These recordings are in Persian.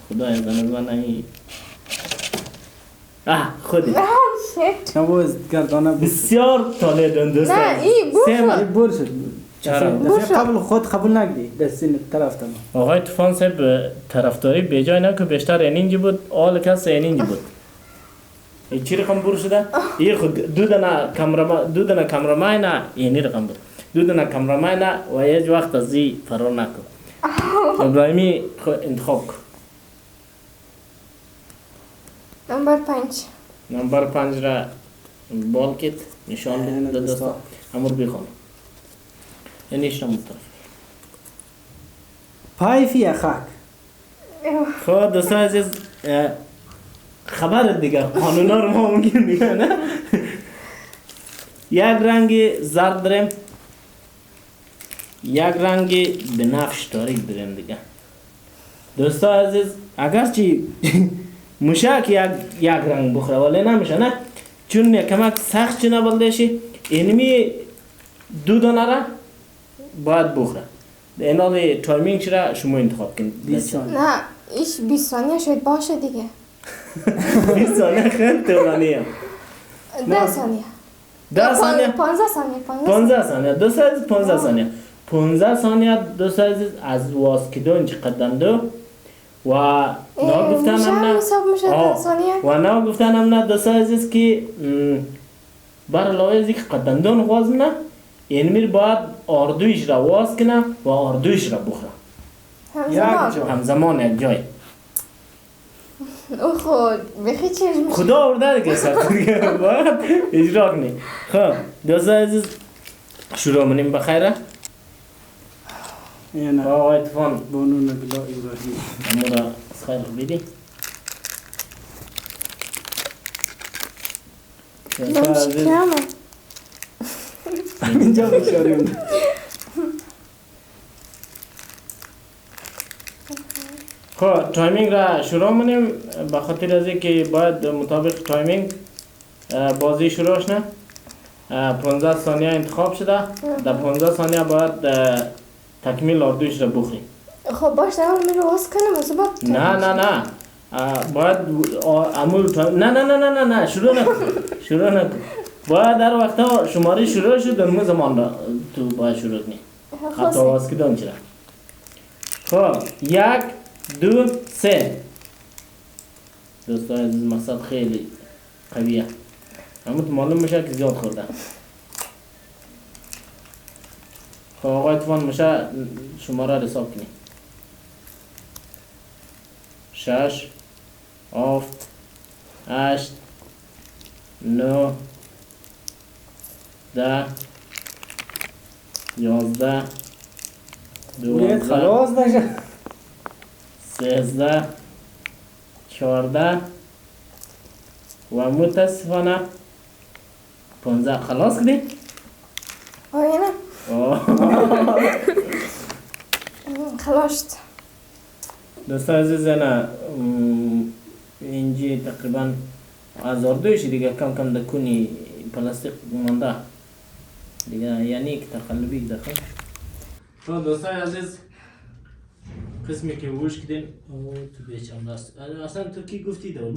خدای به نظر نمی خودی شیت نبوز گردانه بسیار طالع دوست نه ای بوشو بور شد چرا؟ دفعه قبل خود قبول نکردی دستین طرف تما آقای طوفان صاحب طرفداری بجای نه که بیشتر اینجی بود آل کس اینجی بود این چی رقم بور شده؟ این خود دو دنا کامرامای نه اینی رقم بود دو دنا کامرامای نه و هیچ وقت از این فرار نکن ابراهیمی انتخاب کن نمبر 5 نمبر 5 را بال کت نشان بده دوستا امور بخون اینیش نمود طرف پای فی خاک خب دوستا عزیز خبر دیگه قانونا رو ما ممکن دیگه نه یک رنگ زرد داریم یک رنگ بنفش تاریک داریم دیگه دوستا عزیز اگرچه مشک یک رنگ بخوره ولی نمیشه نه چون کمک سخت چی نبلده شی اینمی دو دانه را باید بخوره اینال تایمینگ چرا شما انتخاب کنید 20 ثانیه نه ایش 20 ثانیه شاید باشه دیگه 20 ثانیه خیلی طولانیه 10 ثانیه 10 ثانیه 15 ثانیه 15 ثانیه دوست عزیز 15 ثانیه 15 ثانیه دوست عزیز از واسکیدون چه قدم دو و نه گفتن هم نه و نه گفتن هم نه دوست عزیز که بر علاوه از اینکه قدم واز نه این میر باید آردویش را واز کنه و آردویش را بخوره همزمان یک جای او خود بخی چشم خدا آورده دیگه سر دیگه باید اجرا کنی خب دوست عزیز شروع منیم بخیره یعنی آقای طوفان بانو نبلا ابراهیم امو را از خیر بیدی نمش کمه اینجا بشاریم خب تایمینگ را شروع منیم به خاطر از اینکه باید مطابق تایمینگ بازی شروع شنه 15 ثانیه انتخاب شده در 15 ثانیه باید تکمیل آردویش را بخوری خب باش اول میرو واس کنم از بعد نه باید عمول نه نه نه نه نه شروع نکن باید در وقتا شماره شروع شد در اون زمان را تو باید شروع کنی حتی آواز کدام چرا خب 1 2 3 دوستان عزیز مقصد خیلی قویه اما تو معلوم میشه که زیاد خورده خب آقای طوفان میشه شماره را حساب کنی 6 7 8 9 10 11 باید 12 خلاص نشه 13 14 و متاسفانه 15 خلاص کردی؟ آره نه خلاص دوستان عزیز نه اینجی تقریبا آزاردویش دیگه کم کم دکنی پلاستیک مانده دیگه یعنی که تقلبی دخل تو دوستان عزیز قسمی که وش کردین تو بیچم راست اصلا تو کی گفتی دار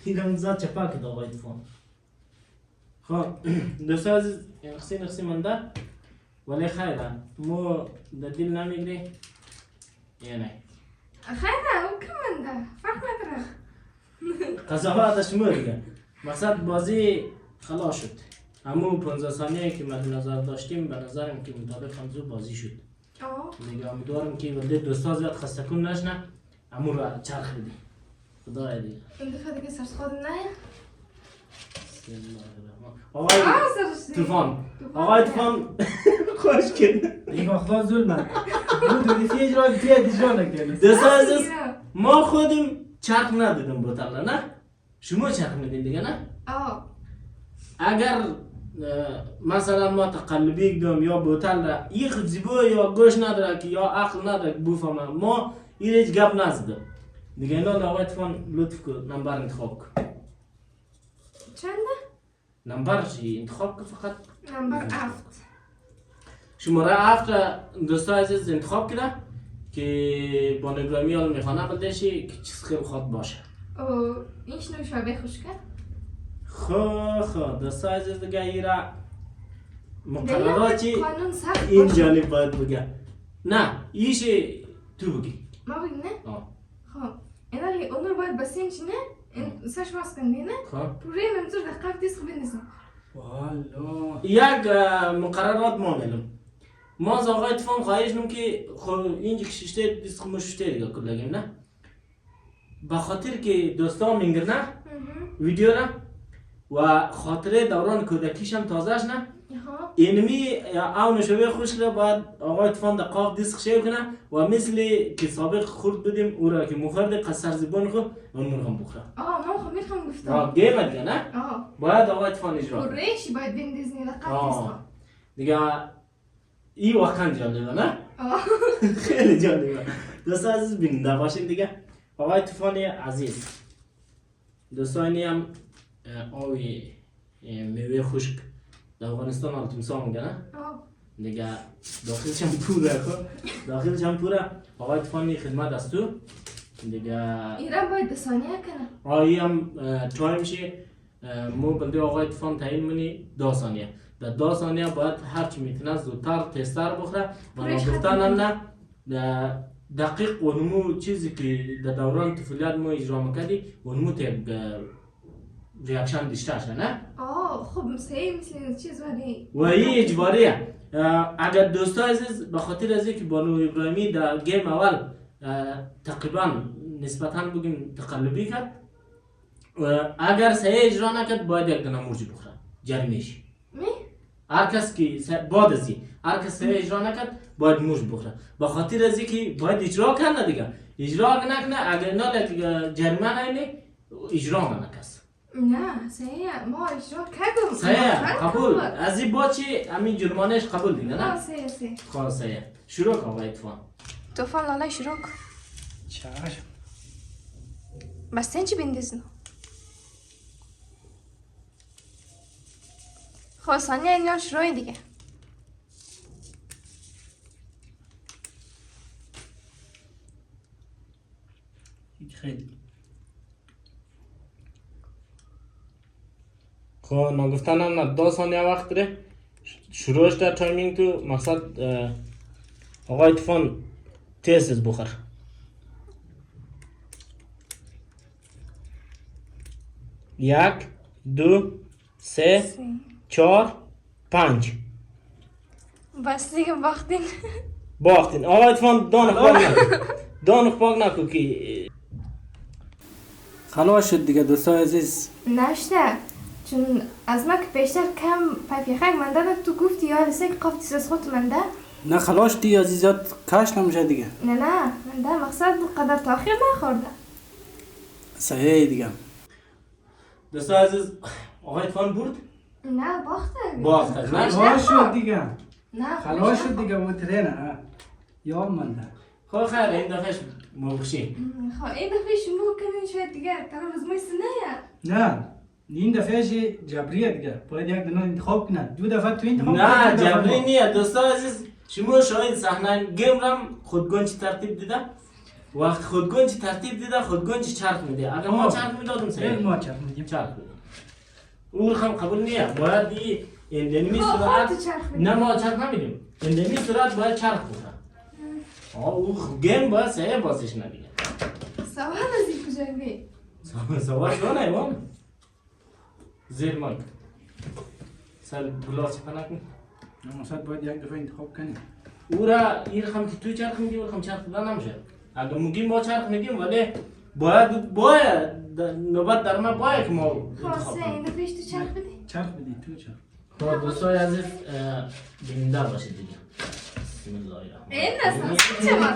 این هم زاد چپا کد آقای طوفان خب دوستان عزیز نقصی مانده ولی خیره مو در دل نمیگری یا نه خیلی او کم منده فرق نداره قضاوتش مو دیگه مقصد بازی خلاص شد همون 15 ثانیه که مد نظر داشتیم به نظرم که مطابق همزو بازی شد دیگه امیدوارم که ولده دوستا زیاد خسته کن نشنه همون را چرخ بدی خدای دیگه این دفعه دیگه سرس خود نه بسم الله الرحمن آقای طوفان خوش کن این وقتا ظلمه بود دیفی اجرا اجرا نکنه دوستا عزیز ما خودم چرخ ندادم بوتل نه شما چرخ میدین دیگه نه اگر مثلا ما تقلبی کدام یا بوتل را یک زیبا یا گوش نداره که یا عقل نداره که بفهمه ما این هیچ گپ نزده دیگه اینا آقای طوفان لطف کن نمبر انتخاب کن چنده؟ نمبر چی انتخاب کن فقط نمبر 7 شماره 7 را دوستا عزیز انتخاب کرده که با ابراهیمی حال میخوانه بلدشی که چیز خیلی خواد باشه. او این شنو شبه خوش کرد؟ خب دوستا عزیز دیگه ایرا مقرراتی قانون سخت این باشه. جانب باید بگه. نه ایش تو بگی. ما بگی نه؟ آه. خب اینا لی اونور باید بسین چی نه؟ این سش واس کندی نه؟ خب پوره منظور دقیق دیست خب بندازم. والا یک مقررات ما میلم. ما از آقای اتفاق خواهیش نم که خب اینجا کشیشته دیست خب مشته دیگه کلگیم نه؟ به خاطر که دوستا میگرنه ویدیو را و خاطره دوران کودکیش هم تازهش نه ها اینمی او نشوه خوش را باید آقای اتفاق دقاق دیست خشیو کنه و مثل که سابق خورد بدیم او را که مخورد قصر زبان خود اون مرغم بخوره. ما خب میخوام گفتم. گیمه دیگه نه؟ باید آقای اتفاق اجرا کنه. پورهشی باید بندازنی دقیق دیست. دیگه این واقعا جالبه نه؟ خیلی جالبه. دوستا عزیز بیننده باشین دیگه. آقای طوفان عزیز دوستانی هم آوی میوه خشک در افغانستان حال تمساه میگه نه؟ دیگه داخلش هم پوره خب داخلش هم پوره آقای طوفانی خدمت از تو دیگه ایران باید 2 ثانیه کنه. آیی هم چای میشه مو بلده آقای طوفان تعیین منی 2 ثانیه در 2 ثانیه باید هرچی میتونه زودتر تستر بخوره و نگفتن هم نه دقیق و نمو چیزی که در دوران طفولیت ما اجرا میکردی و نمو تیب ریاکشن دیشترشه نه؟ خب سهی مثل چیز ولی و این اجباریه اگر دوستا عزیز به خاطر از اینکه بانو ابراهیمی در گیم اول تقریبا نسبتا بگیم تقلبی کرد اگر صحیح اجرا نکرد باید یک دونه مرجی بخوره جریمه‌ش می؟ هر کس که بعد از این هر کس صحیح اجرا نکرد باید مرج بخوره به خاطر از اینکه باید اجرا کنه دیگه اجرا نکنه اگر نه جریمه نینه اجرا نکس نه سهیه ما اجرا کردم. صحیح قبول از این با چی همین جرمانش قبول دیگه نه؟ سهیه خواهد صحیح شروع کن آقای طوفان طوفان لاله شروع کن. چشم بس چی بندازن؟ خب ثانیه اینا شروع دیگه. خیلی خب نگفتن هم نه 2 ثانیه وقت داره شروعش در تایمینگ تو مقصد آقای طوفان تیز بخور 1 2 3 4 5 بس دیگه باختین. باختین آقای طوفان دانخ پاک نکو که خلاص شد دیگه دوستای عزیز. نشته چون از ما که پیشتر کم پایپیخک منده تو گفتی یا لسه که قفتی سوز خود منده نه خلاص دیگه عزیزات کاش نمیشه دیگه. نه منده مقصد بود قدر تاخیر نخورده. صحیح دیگه. دوستای عزیز آقای طوفان برد؟ نه باخته خلاص شد دیگه. نه خلاص شد دیگه و ترینه یا منده. خب خیر این دفعش مبخشیم خب این دفعه شما کنین شاید دیگه طرف از مایست نه نه این دفعه جبریه دیگه باید یک دونه انتخاب کنه 2 دفعه تو انتخاب نه جبری نیه دوستان عزیز شما شاید صحنه گیم رم خودگون چی ترتیب دیده وقت خودگون چی ترتیب دیده خودگون چی چرخ میده اگر ما چرخ میدادم خیلی سعید ما چرخ میدیم چرخ میده او رقم قبول نیه باید این اندنمی صورت نه ما چرخ نمیدیم اندنمی صورت باید چرخ بکنه او گیم باید سعید بازش ندیگه سوال از این کجا بی سوال شو نیوان زیر مایک سر گلاس کنه مثلا باید یک دفعه انتخاب کنیم او را این رقم که توی چرخ میدیم رقم چرخ دادن نمیشه اگر میگیم ما چرخ میدیم ولی باید نوبت در ما باید که ما خلاصه این دفعهش تو چرخ بدی چرخ بدی تو چرخ خب دوستای عزیز بیننده باشید دیگه بسم الله الرحمن این اصلا چه ما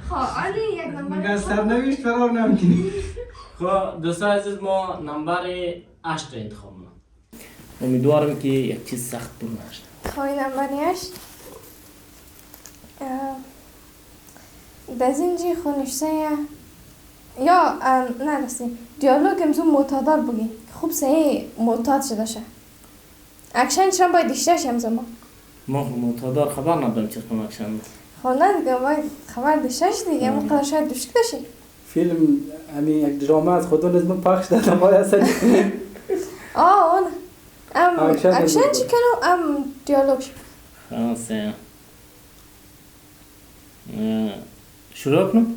خب آلی یک نمبر میگن سرنوشت فرار نمیکنی خب دوستای عزیز ما نمبر 8 انتخاب کنم امیدوارم که یک چیز سخت پر نشه خب این نمبر 8 بزنجی خونشته یا نه رسیم دیالوگ امزو معتادار بگی خوب صحیح معتاد شده شه اکشن چرا باید دیشته شم زمان ما معتادار خبر ندارم چه کنم اکشن خب خونه دیگه باید خبر داشته دیگه اون شاید دوشک داشتی. فیلم همین یک درامه از خودون نظم پخش دادم باید اصلا اون اکشن اکشن چی کنم دیالوگ خلاصه شروع کنم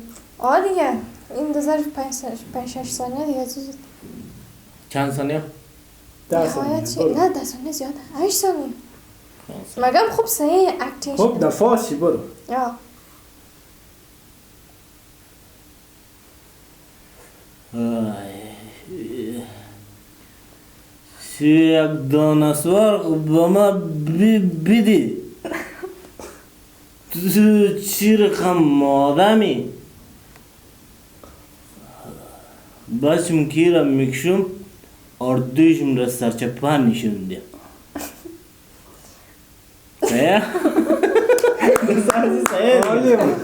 دیگه این 5-6 ثانیه دیگه زود چند ثانیه 10 ثانیه نهایت چی؟ برو. نه 10 ثانیه زیاده 8 ثانیه خلاصه مگم خوب صحیح اکتینگ خب در فاست چی برو یا یک دانسوار با ما بیدی تو چی رقم آدمی بچم کی را میکشم اردوشم را سرچپن نشونده سیه؟ عالی بود.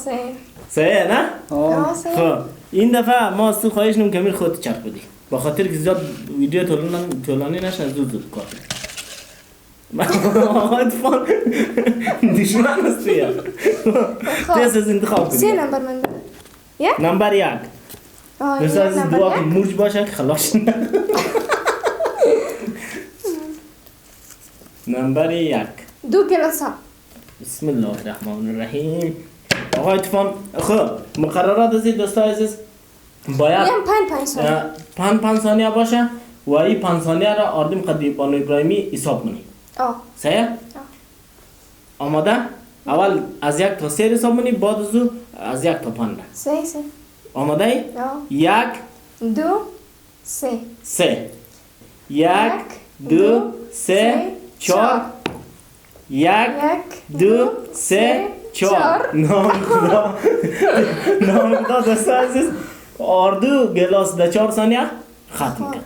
صحیح سیه نه؟ صحیح خب این دفعه ما از تو خواهش نمیم که امیر خودت چرخ بدی با خاطر که زیاد ویدیو طولانی نشن زود کار آقای فان دشمن است توی تیز از انتخاب کنی 3 نمبر من داره یک؟ نمبر 1 دوست از نمبر دعا که یک مرج باشه که خلاص نمبر 1 دو گلاس ها بسم الله الرحمن الرحیم آقای فان خب مقررات از این دوستا عزیز باید میم 5 ثانیه 5 ثانیه باشه و این 5 ثانیه را آردیم قدی بانو ابراهیمی حساب کنی سیه؟ آماده؟ اول از 1 تا 3 حساب کنی بعد از او از 1 تا 5 صحیح آماده ای؟ 1 2 3 3 1 2 3 4 1 2 3 4 نام خدا دوستا عزیز آردو گلاس در 4 ثانیه ختم کرد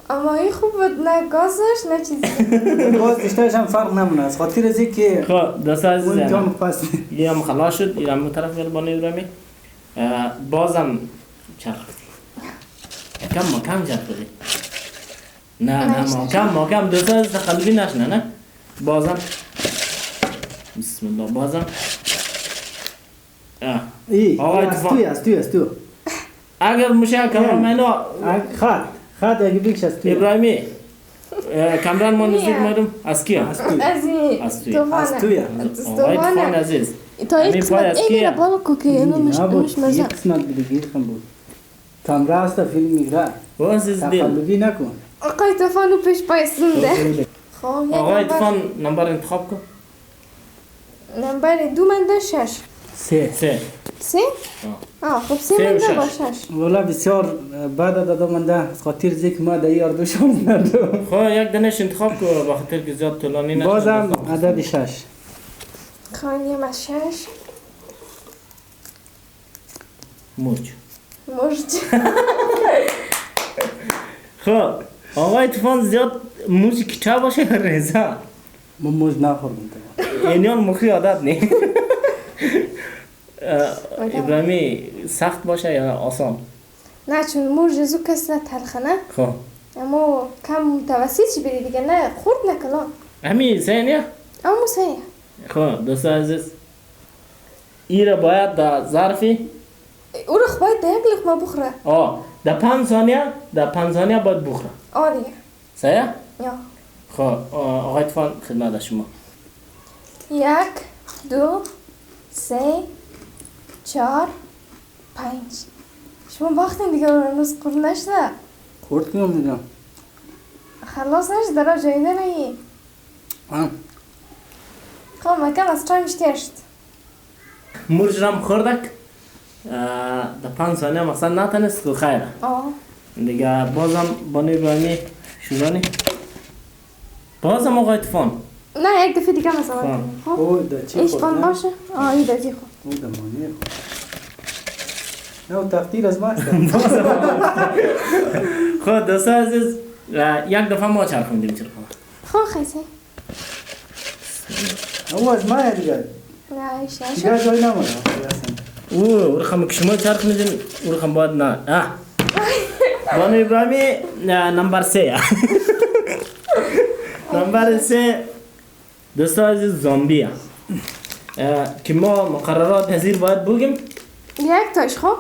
اما این خوب بود نه گازش نه چیزی باز دیشترش هم فرق نمونه از خاطر از که خب دوستا عزیز اون جام پس یه هم خلاص شد این هم طرف گل بانه ابراهیمی بازم چرخ بدی کم چرخ بدی نه ما کم دوستا عزیز تقلبی نشنه نه بازم بسم الله بازم آقای از تو اگر میشه کامرمنو خط اگه بیکش از تو ابراهیمی کامران ما نزدیک مردم از کی از تو از توی آقای طوفان عزیز تا این قسمت اینی را بالا کو که اینو مش مزه یک قسمت بگیر کن بود کامرا است فیلم میگره و عزیز دل تقلبی نکن آقای طوفانو پیش پایسونده آقای طوفان نمبر انتخاب کن نمبر 2 من ده 6 3 3 خب 3 من ده با 6 والا بسیار بعد دادا من ده خاطر زیک ما ده یار دوشون ندارم خب یک دنش انتخاب کن با خاطر که زیاد طولانی نشه بازم عدد 6 خانیم از 6 موج خب آقای طوفان زیاد موج کچا باشه یا ریزا من موج نخوردم اینیان مخی عادت نی ابراهیمی سخت باشه یا آسان نه چون مرج زو کس نه تلخه نه خب اما کم متوسطی بری دیگه نه خورد نکلا همین سینیه اما سیه خب دوست عزیز ای را باید در ظرفی او رو باید ده یک لقمه بخوره در 5 ثانیه باید بخوره دیگه سیه؟ یا خب آقای طوفان خدمت شما 1 2 3 4 5 شما باختین دیگه هنوز خورد نشده خورد کنم دیگه خلاص نشده را جایده نگی خب مکم از تایمش تیشت مرج رام خوردک در 5 ثانیه مثلا نتنست که خیره دیگه بازم بانو ابراهیمی شورانی بازم آقای طوفان نه یک دفعه دیگه مثلا کنیم خب او ده چی ایش خورد پان نه؟ باشه این دادی خود او ده مانیر نه او تفتیر از ماست خب دوست عزیز یک دفعه ما چرخوندیم چرخوندیم خب خیلی او از ماه دیگه نه ایش دیگه نشه جای نمونه او رقم که شما چرخوندیم او رقم باید نه بانو ابراهیمی نمبر 3 نمبر 3 دوست عزیز زامبیه که ما مقررات نظیر باید بگیم یک تاش خب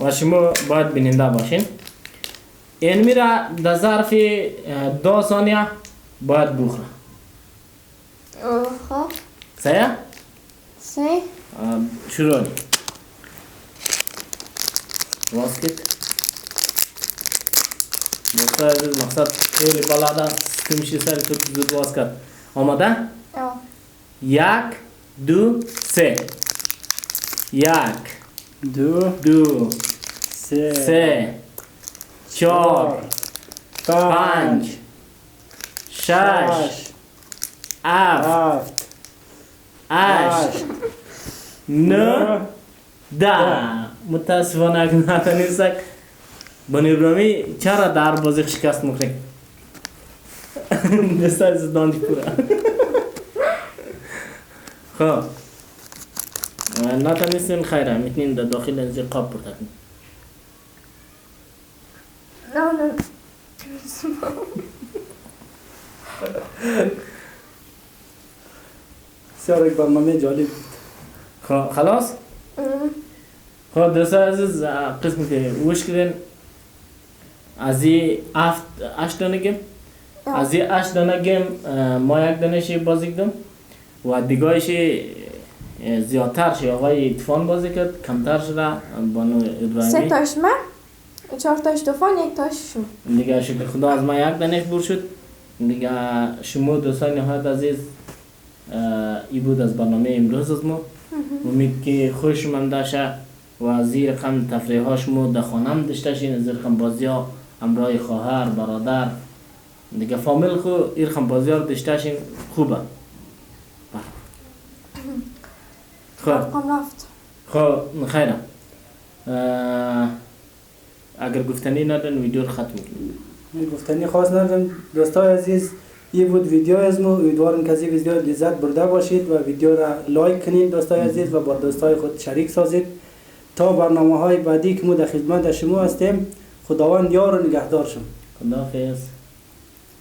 و شما باید بیننده باشین. این میره در ظرف 2 ثانیه باید بخوره. خب سایه؟ سی شروع واسکت دوستای عزیز مقصد خیلی بلده سیستمشی سر تو زود واس کرد. آماده؟ یا 1 2 3 1 دو 2 3 4 5 6 7 8 9 10 متاسفانه اگر نتونستک بانی ابراهیمی چرا در بازی شکست میخوریم دستای زدان پورا خب نتونستین خیره میتونین در داخل از قاب پرتکنین. نه بسیار یک برنامه جالب بود. خب خلاص؟ خب دوستای عزیز قسمی که وش کردین از این 8 دانه گیم از این 8 دانه گیم ما یک دانهشی بازی کردم و دیگهش زیادتر شد آقای طوفان بازی کرد کمتر شده بانو ابراهیمی 3 تاش من 4 تاش طوفان 1 تاش شما دیگه شکر خدا از ما یک دانش بور شد دیگه. شما دوستان نهایت عزیز ای بود از برنامه امروز از ما. امید که خوش منده شه و از این رقم تفریح ها شما در خانه هم داشته شین. از این رقم بازی ها همراه خواهر برادر دیگه فامیل خو این رقم بازی ها رو داشته شین خوبه. خب رفت خب خیره اگر گفتنی ندارن ویدیو رو ختم کنیم. گفتنی خاص ندارم دوستای عزیز. این بود ویدیو از ما. امیدوارم که از این ویدیو لذت برده باشید و ویدیو را لایک کنید دوستای عزیز و با دوستای خود شریک سازید تا برنامه های بعدی که ما در خدمت شما هستیم. خداوند یار و نگهدار شما. خداحافظ.